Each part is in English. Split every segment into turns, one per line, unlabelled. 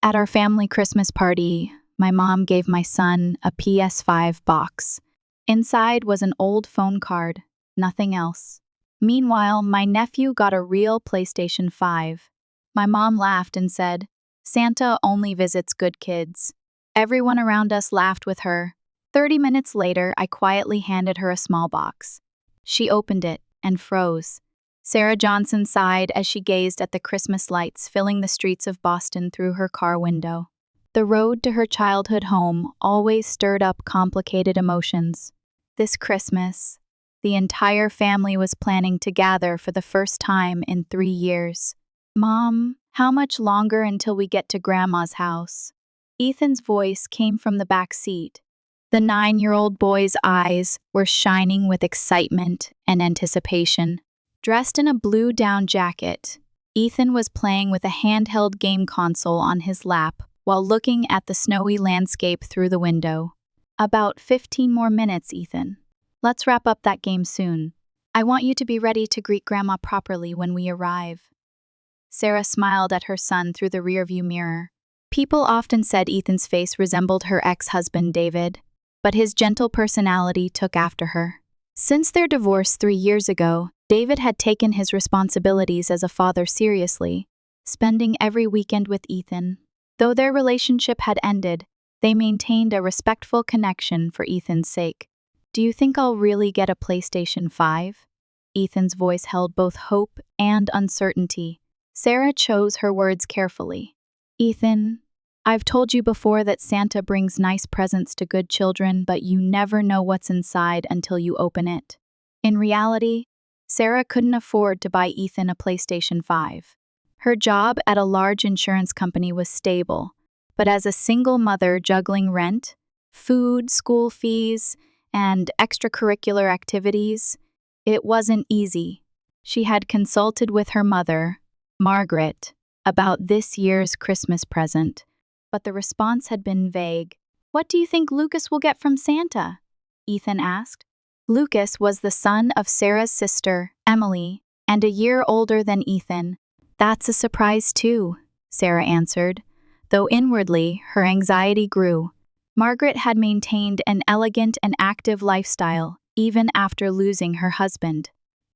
At our family Christmas party, my mom gave my son a PS5 box. Inside was an old phone card, nothing else. Meanwhile, my nephew got a real PlayStation 5. My mom laughed and said, "Santa only visits good kids." Everyone around us laughed with her. 30 minutes later, I quietly handed her a small box. She opened it and froze. Sarah Johnson sighed as she gazed at the Christmas lights filling the streets of Boston through her car window. The road to her childhood home always stirred up complicated emotions. This Christmas, the entire family was planning to gather for the first time in 3 years. "Mom, how much longer until we get to Grandma's house?" Ethan's voice came from the back seat. The 9-year-old boy's eyes were shining with excitement and anticipation. Dressed in a blue down jacket, Ethan was playing with a handheld game console on his lap while looking at the snowy landscape through the window. "About 15 more minutes, Ethan. Let's wrap up that game soon. I want you to be ready to greet Grandma properly when we arrive." Sarah smiled at her son through the rearview mirror. People often said Ethan's face resembled her ex-husband, David, but his gentle personality took after her. Since their divorce 3 years ago, David had taken his responsibilities as a father seriously, spending every weekend with Ethan. Though their relationship had ended, they maintained a respectful connection for Ethan's sake. "Do you think I'll really get a PlayStation 5? Ethan's voice held both hope and uncertainty. Sarah chose her words carefully. "Ethan, I've told you before that Santa brings nice presents to good children, but you never know what's inside until you open it." In reality, Sarah couldn't afford to buy Ethan a PlayStation 5. Her job at a large insurance company was stable, but as a single mother juggling rent, food, school fees, and extracurricular activities, it wasn't easy. She had consulted with her mother, Margaret, about this year's Christmas present, but the response had been vague. "What do you think Lucas will get from Santa?" Ethan asked. Lucas was the son of Sarah's sister, Emily, and a year older than Ethan. "That's a surprise too," Sarah answered, though inwardly her anxiety grew. Margaret had maintained an elegant and active lifestyle, even after losing her husband.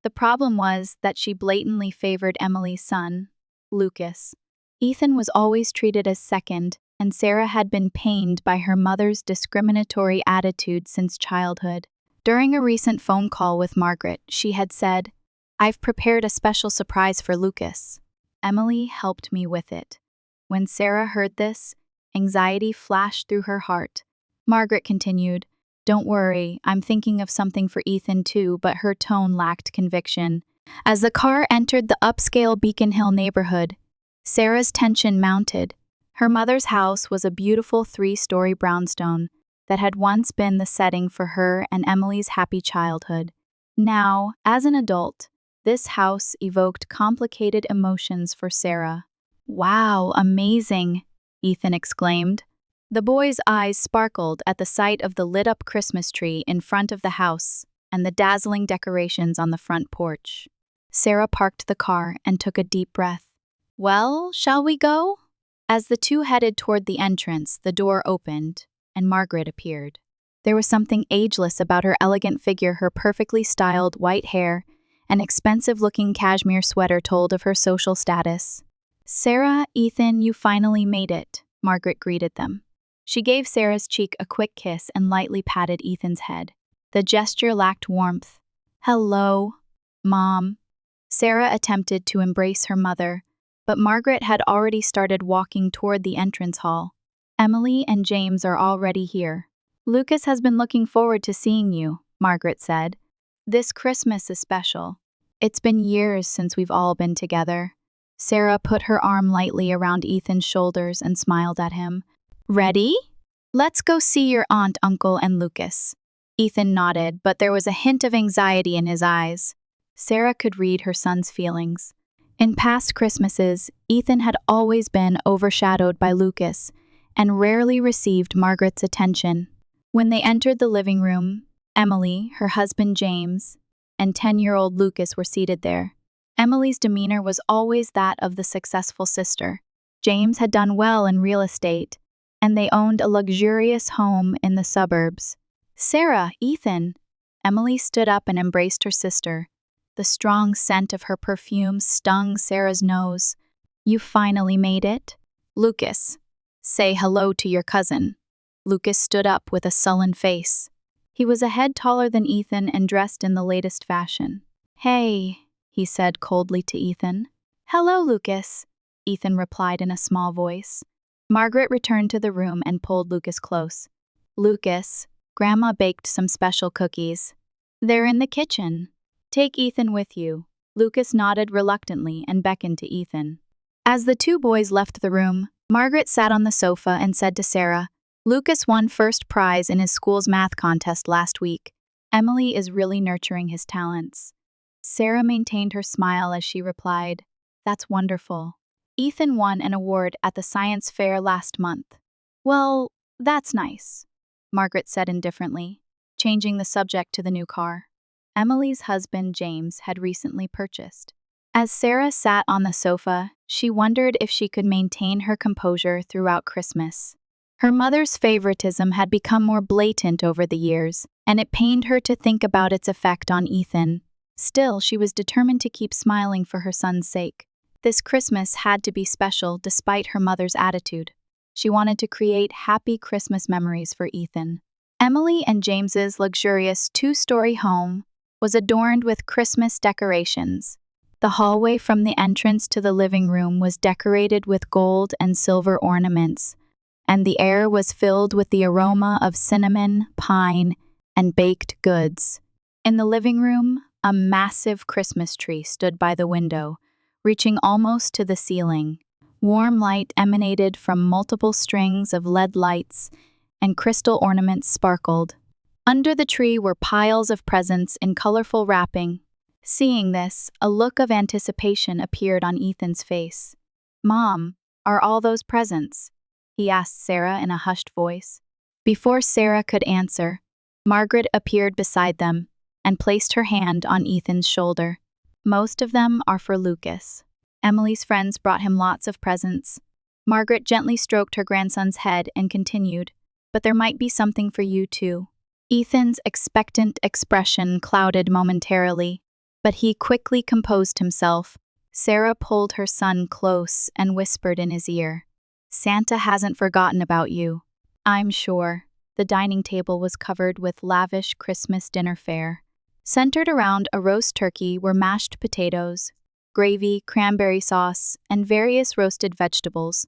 The problem was that she blatantly favored Emily's son, Lucas. Ethan was always treated as second, and Sarah had been pained by her mother's discriminatory attitude since childhood. During a recent phone call with Margaret, she had said, "I've prepared a special surprise for Lucas. Emily helped me with it." When Sarah heard this, anxiety flashed through her heart. Margaret continued, "Don't worry, I'm thinking of something for Ethan too," but her tone lacked conviction. As the car entered the upscale Beacon Hill neighborhood, Sarah's tension mounted. Her mother's house was a beautiful 3-story brownstone that had once been the setting for her and Emily's happy childhood. Now, as an adult, this house evoked complicated emotions for Sarah. "Wow, amazing!" Ethan exclaimed. The boy's eyes sparkled at the sight of the lit-up Christmas tree in front of the house and the dazzling decorations on the front porch. Sarah parked the car and took a deep breath. "Well, shall we go?" As the two headed toward the entrance, the door opened, and Margaret appeared. There was something ageless about her elegant figure. Her perfectly styled white hair and expensive-looking cashmere sweater told of her social status. "Sarah, Ethan, you finally made it," Margaret greeted them. She gave Sarah's cheek a quick kiss and lightly patted Ethan's head. The gesture lacked warmth. "Hello, Mom." Sarah attempted to embrace her mother, but Margaret had already started walking toward the entrance hall. "Emily and James are already here. Lucas has been looking forward to seeing you," Margaret said. "This Christmas is special. It's been years since we've all been together." Sarah put her arm lightly around Ethan's shoulders and smiled at him. "Ready? Let's go see your aunt, uncle, and Lucas." Ethan nodded, but there was a hint of anxiety in his eyes. Sarah could read her son's feelings. In past Christmases, Ethan had always been overshadowed by Lucas and rarely received Margaret's attention. When they entered the living room, Emily, her husband James, and 10-year-old Lucas were seated there. Emily's demeanor was always that of the successful sister. James had done well in real estate, and they owned a luxurious home in the suburbs. Sarah, Ethan. Emily stood up and embraced her sister. The strong scent of her perfume stung Sarah's nose. You finally made it? Lucas, say hello to your cousin. Lucas stood up with a sullen face. He was a head taller than Ethan and dressed in the latest fashion. Hey, he said coldly to Ethan. Hello, Lucas, Ethan replied in a small voice. Margaret returned to the room and pulled Lucas close. Lucas, Grandma baked some special cookies. They're in the kitchen. Take Ethan with you. Lucas nodded reluctantly and beckoned to Ethan. As the two boys left the room, Margaret sat on the sofa and said to Sarah, Lucas won first prize in his school's math contest last week. Emily is really nurturing his talents. Sarah maintained her smile as she replied, That's wonderful. Ethan won an award at the science fair last month. Well, that's nice, Margaret said indifferently, changing the subject to the new car Emily's husband James had recently purchased. As Sarah sat on the sofa, she wondered if she could maintain her composure throughout Christmas. Her mother's favoritism had become more blatant over the years, and it pained her to think about its effect on Ethan. Still, she was determined to keep smiling for her son's sake. This Christmas had to be special despite her mother's attitude. She wanted to create happy Christmas memories for Ethan. Emily and James's luxurious two-story home was adorned with Christmas decorations. The hallway from the entrance to the living room was decorated with gold and silver ornaments, and the air was filled with the aroma of cinnamon, pine, and baked goods. In the living room, a massive Christmas tree stood by the window, reaching almost to the ceiling. Warm light emanated from multiple strings of LED lights, and crystal ornaments sparkled. Under the tree were piles of presents in colorful wrapping. Seeing this, a look of anticipation appeared on Ethan's face. Mom, are all those presents? He asked Sarah in a hushed voice. Before Sarah could answer, Margaret appeared beside them and placed her hand on Ethan's shoulder. Most of them are for Lucas. Emily's friends brought him lots of presents. Margaret gently stroked her grandson's head and continued, But there might be something for you too. Ethan's expectant expression clouded momentarily, but he quickly composed himself. Sarah pulled her son close and whispered in his ear, Santa hasn't forgotten about you. I'm sure. The dining table was covered with lavish Christmas dinner fare. Centered around a roast turkey were mashed potatoes, gravy, cranberry sauce, and various roasted vegetables.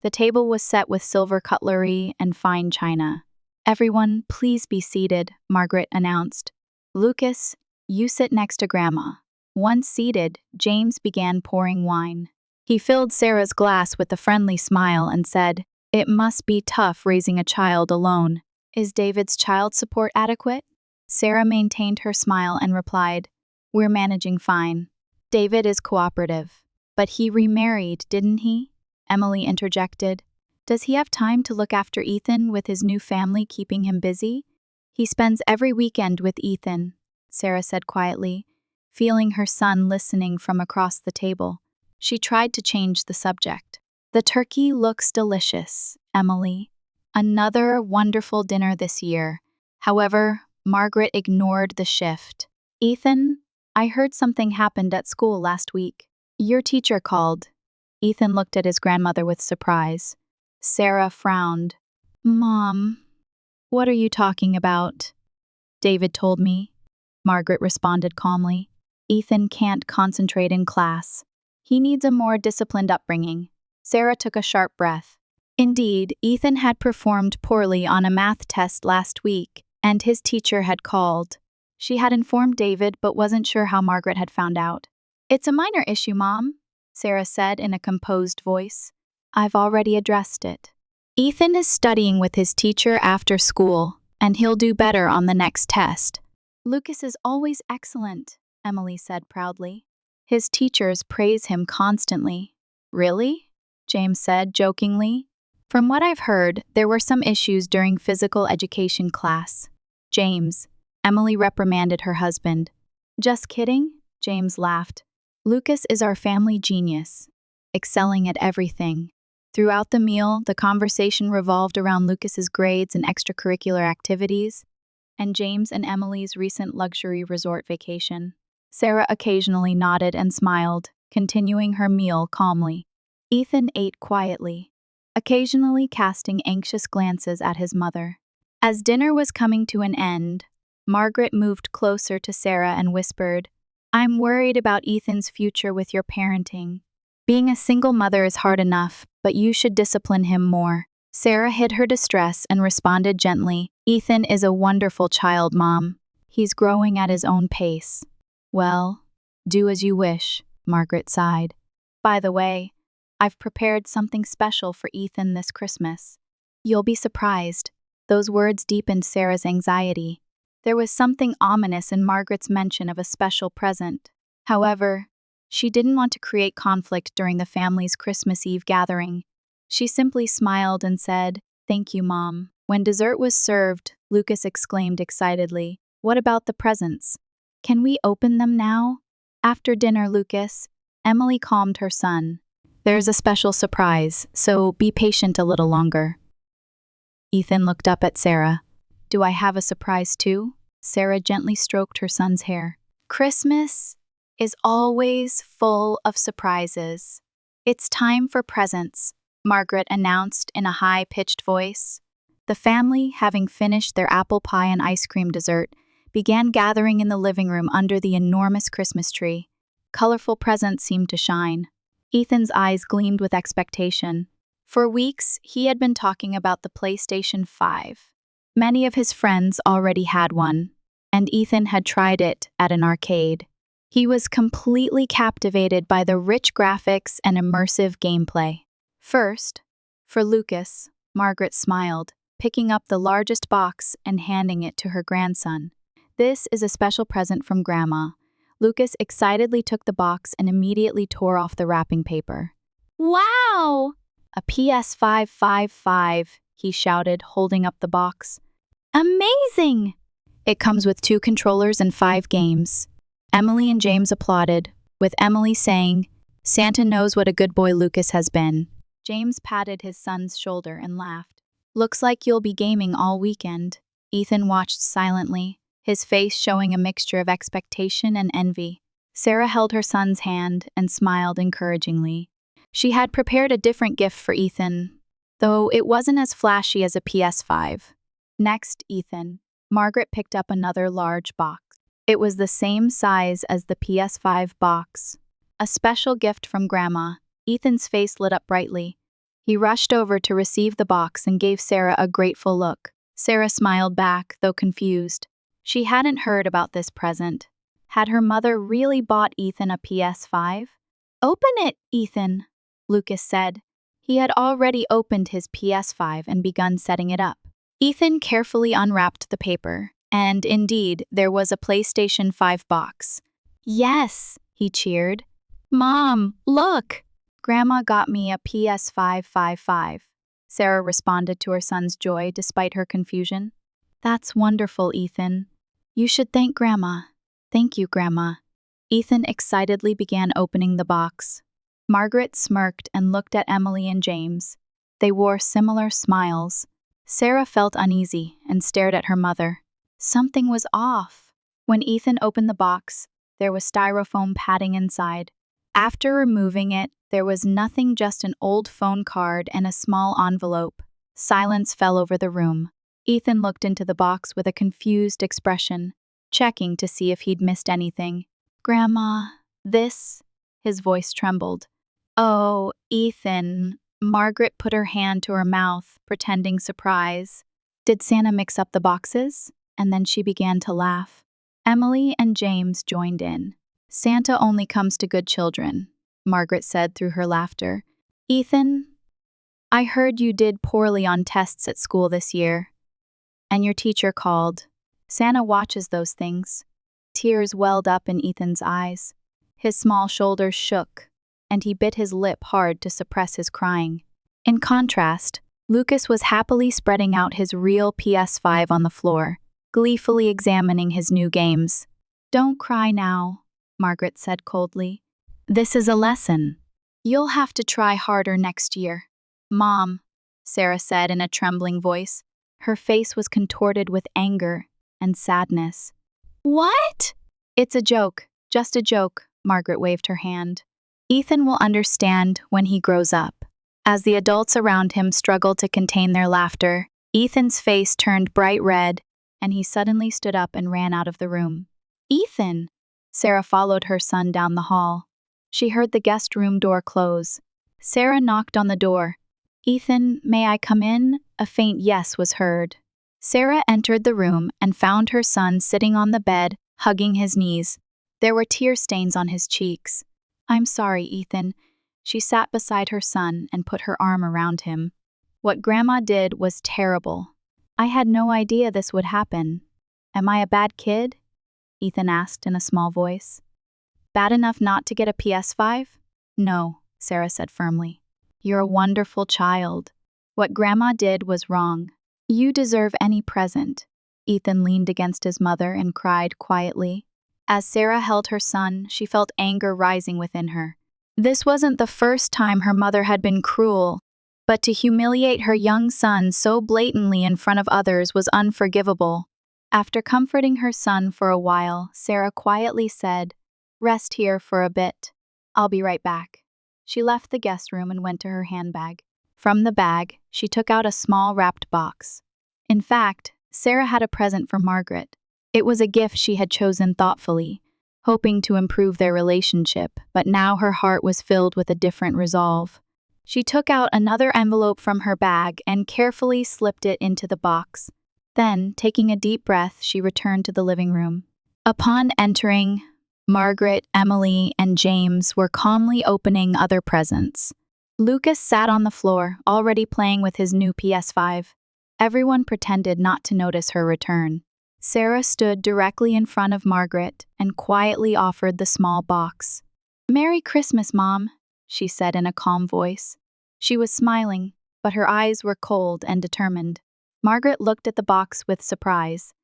The table was set with silver cutlery and fine china. Everyone, please be seated, Margaret announced. Lucas, you sit next to Grandma. Once seated, James began pouring wine. He filled Sarah's glass with a friendly smile and said, It must be tough raising a child alone. Is David's child support adequate? Sarah maintained her smile and replied, We're managing fine. David is cooperative. But he remarried, didn't he? Emily interjected. Does he have time to look after Ethan with his new family keeping him busy? He spends every weekend with Ethan, Sarah said quietly, feeling her son listening from across the table. She tried to change the subject. The turkey looks delicious, Emily. Another wonderful dinner this year. However, Margaret ignored the shift. Ethan, I heard something happened at school last week. Your teacher called. Ethan looked at his grandmother with surprise. Sarah frowned. Mom, what are you talking about? David told me, Margaret responded calmly. Ethan can't concentrate in class. He needs a more disciplined upbringing. Sarah took a sharp breath. Indeed, Ethan had performed poorly on a math test last week, and his teacher had called. She had informed David but wasn't sure how Margaret had found out. It's a minor issue, Mom, Sarah said in a composed voice. I've already addressed it. Ethan is studying with his teacher after school, and he'll do better on the next test. Lucas is always excellent, Emily said proudly. His teachers praise him constantly. Really? James said jokingly. From what I've heard, there were some issues during physical education class. James, Emily reprimanded her husband. Just kidding, James laughed. Lucas is our family genius, excelling at everything. Throughout the meal, the conversation revolved around Lucas's grades and extracurricular activities, and James and Emily's recent luxury resort vacation. Sarah occasionally nodded and smiled, continuing her meal calmly. Ethan ate quietly, occasionally casting anxious glances at his mother. As dinner was coming to an end, Margaret moved closer to Sarah and whispered, "I'm worried about Ethan's future with your parenting. Being a single mother is hard enough, but you should discipline him more." Sarah hid her distress and responded gently, "Ethan is a wonderful child, Mom. He's growing at his own pace." "Well, do as you wish," Margaret sighed. "By the way, I've prepared something special for Ethan this Christmas. You'll be surprised." Those words deepened Sarah's anxiety. There was something ominous in Margaret's mention of a special present. However, she didn't want to create conflict during the family's Christmas Eve gathering. She simply smiled and said, "Thank you, Mom." When dessert was served, Lucas exclaimed excitedly, "What about the presents? Can we open them now?" After dinner, Lucas, Emily calmed her son. "There's a special surprise, so be patient a little longer." Ethan looked up at Sarah. "Do I have a surprise too?" Sarah gently stroked her son's hair. "Christmas is always full of surprises. It's time for presents," Margaret announced in a high-pitched voice. The family, having finished their apple pie and ice cream dessert, began gathering in the living room under the enormous Christmas tree. Colorful presents seemed to shine. Ethan's eyes gleamed with expectation. For weeks, he had been talking about the PlayStation 5. Many of his friends already had one, and Ethan had tried it at an arcade. He was completely captivated by the rich graphics and immersive gameplay. First, for Lucas, Margaret smiled, picking up the largest box and handing it to her grandson. "This is a special present from Grandma." Lucas excitedly took the box and immediately tore off the wrapping paper. "Wow! A PS5 5, he shouted, holding up the box. "Amazing!" "It comes with 2 controllers and 5 games." Emily and James applauded, with Emily saying, "Santa knows what a good boy Lucas has been." James patted his son's shoulder and laughed. "Looks like you'll be gaming all weekend." Ethan watched silently, his face showing a mixture of expectation and envy. Sarah held her son's hand and smiled encouragingly. She had prepared a different gift for Ethan, though it wasn't as flashy as a PS5. "Next, Ethan." Margaret picked up another large box. It was the same size as the PS5 box. A special gift from Grandma. Ethan's face lit up brightly. He rushed over to receive the box and gave Sarah a grateful look. Sarah smiled back, though confused. She hadn't heard about this present. Had her mother really bought Ethan a PS5? "Open it, Ethan," Lucas said. He had already opened his PS5 and begun setting it up. Ethan carefully unwrapped the paper, and indeed, there was a PlayStation 5 box. "Yes," he cheered. "Mom, look! Grandma got me a PS5 5." Sarah responded to her son's joy despite her confusion. "That's wonderful, Ethan. You should thank Grandma." "Thank you, Grandma." Ethan excitedly began opening the box. Margaret smirked and looked at Emily and James. They wore similar smiles. Sarah felt uneasy and stared at her mother. Something was off. When Ethan opened the box, there was styrofoam padding inside. After removing it, there was nothing, just an old phone card and a small envelope. Silence fell over the room. Ethan looked into the box with a confused expression, checking to see if he'd missed anything. "Grandma, this?" His voice trembled. "Oh, Ethan." Margaret put her hand to her mouth, pretending surprise. "Did Santa mix up the boxes?" And then she began to laugh. Emily and James joined in. "Santa only comes to good children," Margaret said through her laughter. "Ethan, I heard you did poorly on tests at school this year, and your teacher called. Santa watches those things." Tears welled up in Ethan's eyes. His small shoulders shook, and he bit his lip hard to suppress his crying. In contrast, Lucas was happily spreading out his real PS5 on the floor, gleefully examining his new games. "Don't cry now," Margaret said coldly. "This is a lesson. You'll have to try harder next year." Mom, Sarah said in a trembling voice. Her face was contorted with anger and sadness. What? It's a joke, just a joke, Margaret waved her hand. Ethan will understand when he grows up. As the adults around him struggled to contain their laughter, Ethan's face turned bright red, and he suddenly stood up and ran out of the room. Ethan! Sarah followed her son down the hall. She heard the guest room door close. Sarah knocked on the door. Ethan, may I come in? A faint yes was heard. Sarah entered the room and found her son sitting on the bed, hugging his knees. There were tear stains on his cheeks. I'm sorry, Ethan. She sat beside her son and put her arm around him. What Grandma did was terrible. I had no idea this would happen. Am I a bad kid? Ethan asked in a small voice. Bad enough not to get a PS5? No, Sarah said firmly. You're a wonderful child. What Grandma did was wrong. You deserve any present. Ethan leaned against his mother and cried quietly. As Sarah held her son, she felt anger rising within her. This wasn't the first time her mother had been cruel, but to humiliate her young son so blatantly in front of others was unforgivable. After comforting her son for a while, Sarah quietly said, Rest here for a bit. I'll be right back. She left the guest room and went to her handbag. From the bag, she took out a small wrapped box. In fact, Sarah had a present for Margaret. It was a gift she had chosen thoughtfully, hoping to improve their relationship, but now her heart was filled with a different resolve. She took out another envelope from her bag and carefully slipped it into the box. Then, taking a deep breath, she returned to the living room. Upon entering, Margaret, Emily, and James were calmly opening other presents. Lucas sat on the floor, already playing with his new PS5. Everyone pretended not to notice her return. Sarah stood directly in front of Margaret and quietly offered the small box. Merry Christmas, Mom, she said in a calm voice. She was smiling, but her eyes were cold and determined. Margaret looked at the box with surprise.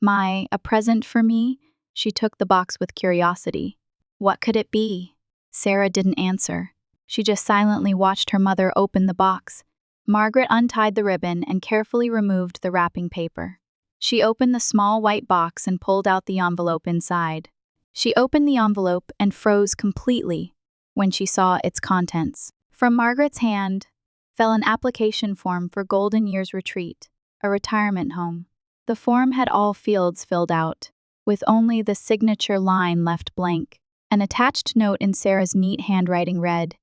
A present for me? She took the box with curiosity. What could it be? Sarah didn't answer. She just silently watched her mother open the box. Margaret untied the ribbon and carefully removed the wrapping paper. She opened the small white box and pulled out the envelope inside. She opened the envelope and froze completely when she saw its contents. From Margaret's hand fell an application form for Golden Years Retreat, a retirement home. The form had all fields filled out, with only the signature line left blank. An attached note in Sarah's neat handwriting read,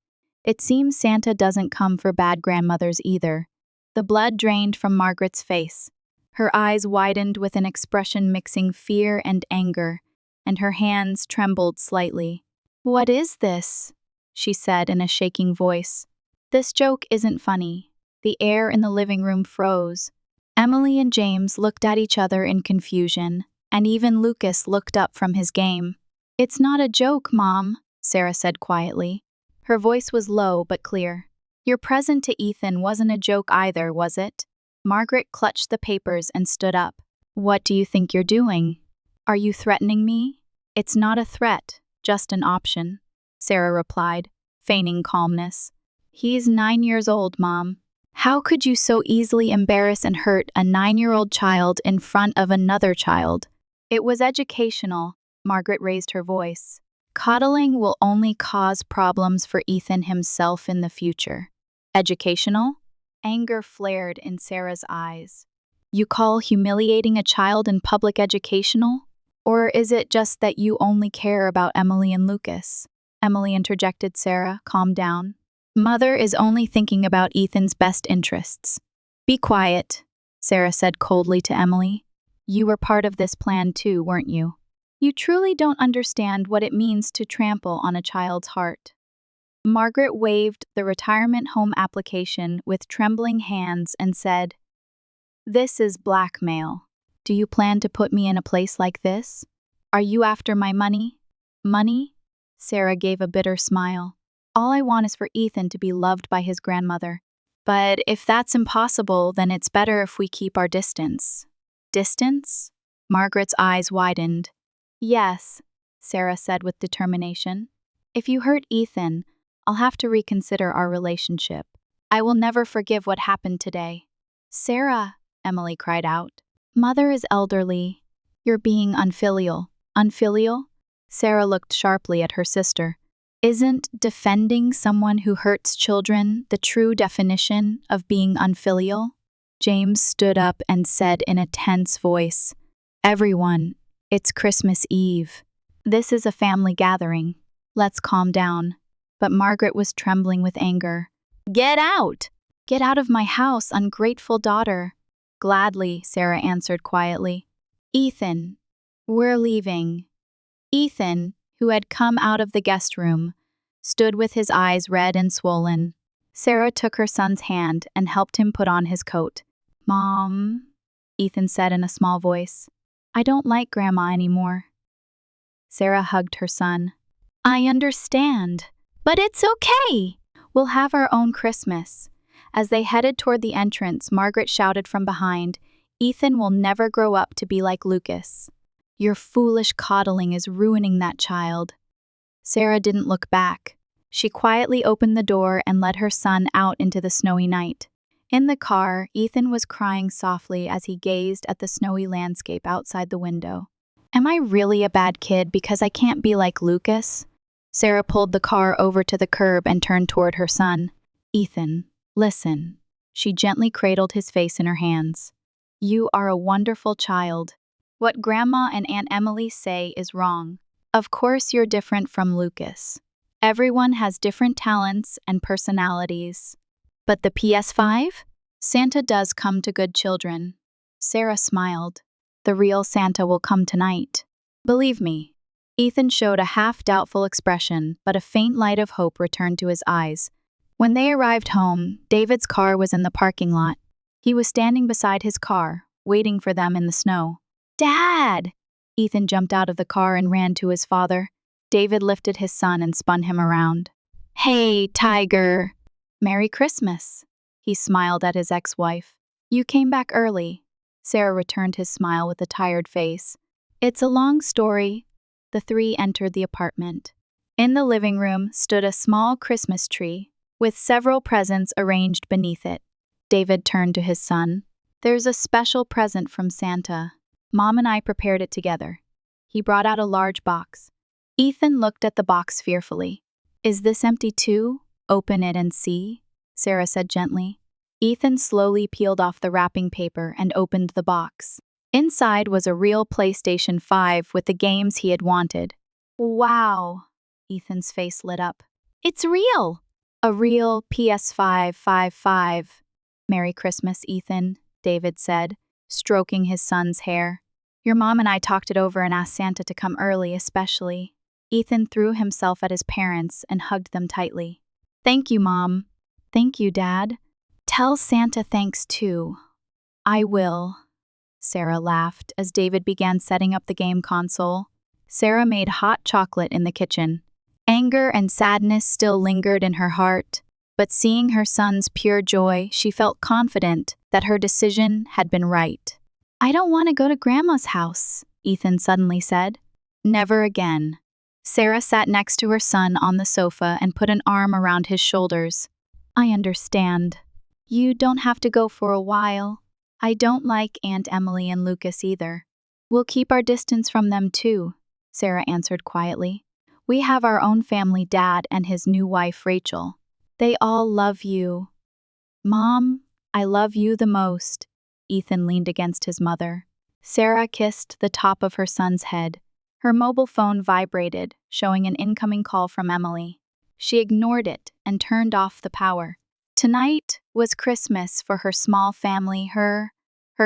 It seems Santa doesn't come for bad grandmothers either. The blood drained from Margaret's face. Her eyes widened with an expression mixing fear and anger, and her hands trembled slightly. What is this? She said in a shaking voice. This joke isn't funny. The air in the living room froze. Emily and James looked at each other in confusion, and even Lucas looked up from his game. It's not a joke, Mom, Sarah said quietly. Her voice was low but clear. Your present to Ethan wasn't a joke either, was it? Margaret clutched the papers and stood up. What do you think you're doing? Are you threatening me? It's not a threat, just an option, Sarah replied, feigning calmness. He's 9 years old, Mom. How could you so easily embarrass and hurt a 9-year-old child in front of another child? It was educational, Margaret raised her voice. Coddling will only cause problems for Ethan himself in the future. Educational? Anger flared in Sarah's eyes. You call humiliating a child in public educational? Or is it just that you only care about Emily and Lucas? Emily interjected. Sarah, calm down. Mother is only thinking about Ethan's best interests. Be quiet, Sarah said coldly to Emily. You were part of this plan too, weren't you? You truly don't understand what it means to trample on a child's heart. Margaret waved the retirement home application with trembling hands and said, This is blackmail. Do you plan to put me in a place like this? Are you after my money? Money? Sarah gave a bitter smile. All I want is for Ethan to be loved by his grandmother. But if that's impossible, then it's better if we keep our distance. Distance? Margaret's eyes widened. Yes, Sarah said with determination. If you hurt Ethan, I'll have to reconsider our relationship. I will never forgive what happened today. Sarah, Emily cried out. Mother is elderly. You're being unfilial. Unfilial? Sarah looked sharply at her sister. Isn't defending someone who hurts children the true definition of being unfilial? James stood up and said in a tense voice, Everyone, it's Christmas Eve. This is a family gathering. Let's calm down. But Margaret was trembling with anger. Get out! Get out of my house, ungrateful daughter. Gladly, Sarah answered quietly. Ethan, we're leaving. Ethan, who had come out of the guest room, stood with his eyes red and swollen. Sarah took her son's hand and helped him put on his coat. Mom, Ethan said in a small voice, I don't like Grandma anymore. Sarah hugged her son. I understand, but it's okay. We'll have our own Christmas. As they headed toward the entrance, Margaret shouted from behind, Ethan will never grow up to be like Lucas. Your foolish coddling is ruining that child. Sarah didn't look back. She quietly opened the door and led her son out into the snowy night. In the car, Ethan was crying softly as he gazed at the snowy landscape outside the window. Am I really a bad kid because I can't be like Lucas? Sarah pulled the car over to the curb and turned toward her son. Ethan, listen. She gently cradled his face in her hands. You are a wonderful child. What Grandma and Aunt Emily say is wrong. Of course you're different from Lucas. Everyone has different talents and personalities. But the PS5? Santa does come to good children. Sarah smiled. The real Santa will come tonight. Believe me. Ethan showed a half-doubtful expression, but a faint light of hope returned to his eyes. When they arrived home, David's car was in the parking lot. He was standing beside his car, waiting for them in the snow. Dad! Ethan jumped out of the car and ran to his father. David lifted his son and spun him around. Hey, Tiger! Merry Christmas! He smiled at his ex-wife. You came back early. Sarah returned his smile with a tired face. It's a long story. The three entered the apartment. In the living room stood a small Christmas tree, with several presents arranged beneath it. David turned to his son. There's a special present from Santa. Mom and I prepared it together. He brought out a large box. Ethan looked at the box fearfully. Is this empty too? Open it and see, Sarah said gently. Ethan slowly peeled off the wrapping paper and opened the box. Inside was a real PlayStation 5 with the games he had wanted. Wow! Ethan's face lit up. It's real! A real PS5 5. Merry Christmas, Ethan, David said, stroking his son's hair. Your mom and I talked it over and asked Santa to come early, especially. Ethan threw himself at his parents and hugged them tightly. Thank you, Mom. Thank you, Dad. Tell Santa thanks too. I will. Sarah laughed as David began setting up the game console. Sarah made hot chocolate in the kitchen. Anger and sadness still lingered in her heart, but seeing her son's pure joy, she felt confident that her decision had been right. I don't want to go to Grandma's house, Ethan suddenly said. Never again. Sarah sat next to her son on the sofa and put an arm around his shoulders. I understand. You don't have to go for a while. I don't like Aunt Emily and Lucas either. We'll keep our distance from them too, Sarah answered quietly. We have our own family dad and his new wife Rachel. They all love you. Mom, I love you the most. Ethan leaned against his mother. Sarah kissed the top of her son's head. Her mobile phone vibrated, showing an incoming call from Emily. She ignored it and turned off the power. Tonight was Christmas for her small family, her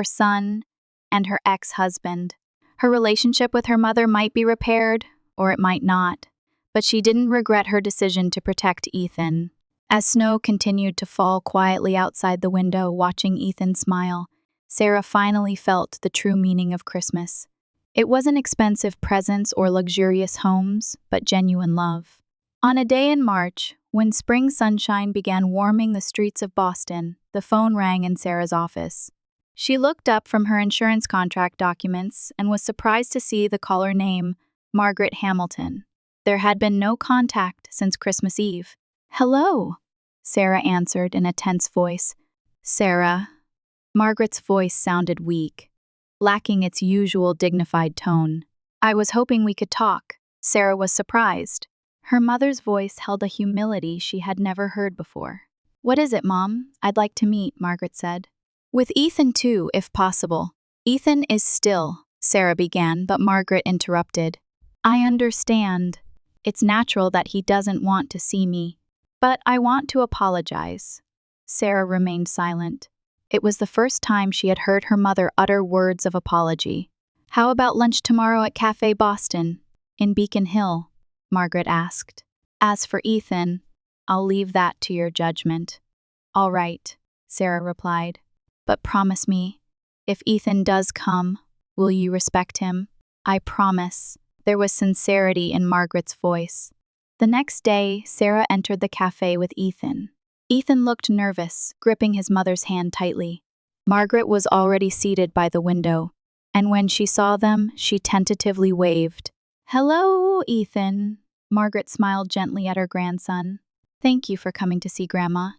son, and her ex-husband. Her relationship with her mother might be repaired, or it might not, but she didn't regret her decision to protect Ethan. As snow continued to fall quietly outside the window, watching Ethan smile, Sarah finally felt the true meaning of Christmas. It wasn't expensive presents or luxurious homes, but genuine love. On a day in March, when spring sunshine began warming the streets of Boston, the phone rang in Sarah's office. She looked up from her insurance contract documents and was surprised to see the caller name, Margaret Hamilton. There had been no contact since Christmas Eve. Hello, Sarah answered in a tense voice. Sarah. Margaret's voice sounded weak, lacking its usual dignified tone. I was hoping we could talk. Sarah was surprised. Her mother's voice held a humility she had never heard before. What is it, Mom? I'd like to meet, Margaret said. With Ethan too, if possible. Ethan is still, Sarah began, but Margaret interrupted. I understand. It's natural that he doesn't want to see me. But I want to apologize. Sarah remained silent. It was the first time she had heard her mother utter words of apology. How about lunch tomorrow at Cafe Boston, in Beacon Hill? Margaret asked. As for Ethan, I'll leave that to your judgment. All right, Sarah replied. But promise me, if Ethan does come, will you respect him? I promise. There was sincerity in Margaret's voice. The next day, Sarah entered the cafe with Ethan. Ethan looked nervous, gripping his mother's hand tightly. Margaret was already seated by the window, and when she saw them, she tentatively waved. Hello, Ethan. Margaret smiled gently at her grandson. Thank you for coming to see Grandma.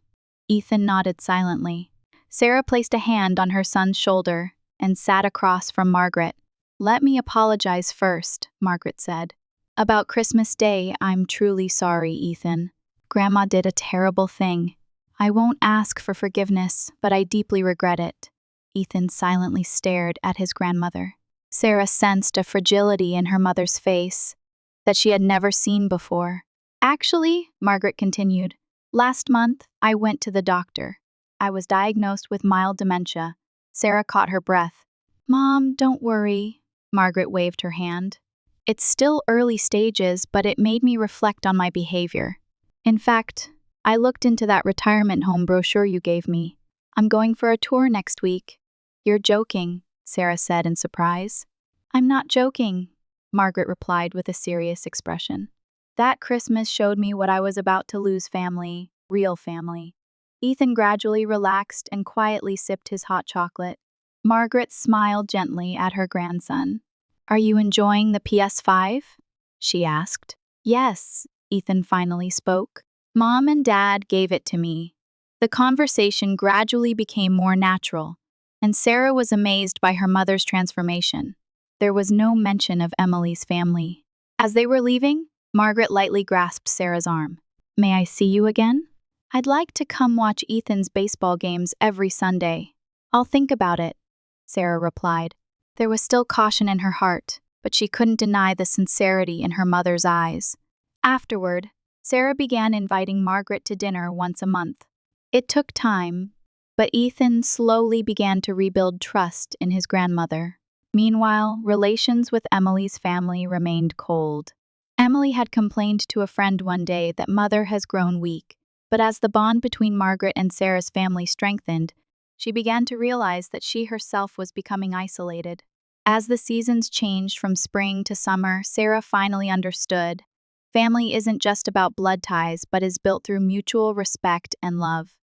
Ethan nodded silently. Sarah placed a hand on her son's shoulder and sat across from Margaret. Let me apologize first, Margaret said. About Christmas Day, I'm truly sorry, Ethan. Grandma did a terrible thing. I won't ask for forgiveness, but I deeply regret it. Ethan silently stared at his grandmother. Sarah sensed a fragility in her mother's face that she had never seen before. Actually, Margaret continued, last month I went to the doctor. I was diagnosed with mild dementia. Sarah caught her breath. Mom, don't worry. Margaret waved her hand. It's still early stages, but it made me reflect on my behavior. In fact, I looked into that retirement home brochure you gave me. I'm going for a tour next week. You're joking, Sarah said in surprise. I'm not joking, Margaret replied with a serious expression. That Christmas showed me what I was about to lose family, real family. Ethan gradually relaxed and quietly sipped his hot chocolate. Margaret smiled gently at her grandson. Are you enjoying the PS5? She asked. Yes, Ethan finally spoke. Mom and Dad gave it to me. The conversation gradually became more natural, and Sarah was amazed by her mother's transformation. There was no mention of Emily's family. As they were leaving, Margaret lightly grasped Sarah's arm. May I see you again? I'd like to come watch Ethan's baseball games every Sunday. I'll think about it, Sarah replied. There was still caution in her heart, but she couldn't deny the sincerity in her mother's eyes. Afterward, Sarah began inviting Margaret to dinner once a month. It took time, but Ethan slowly began to rebuild trust in his grandmother. Meanwhile, relations with Emily's family remained cold. Emily had complained to a friend one day that Mother has grown weak, but as the bond between Margaret and Sarah's family strengthened, she began to realize that she herself was becoming isolated. As the seasons changed from spring to summer, Sarah finally understood. Family isn't just about blood ties, but is built through mutual respect and love.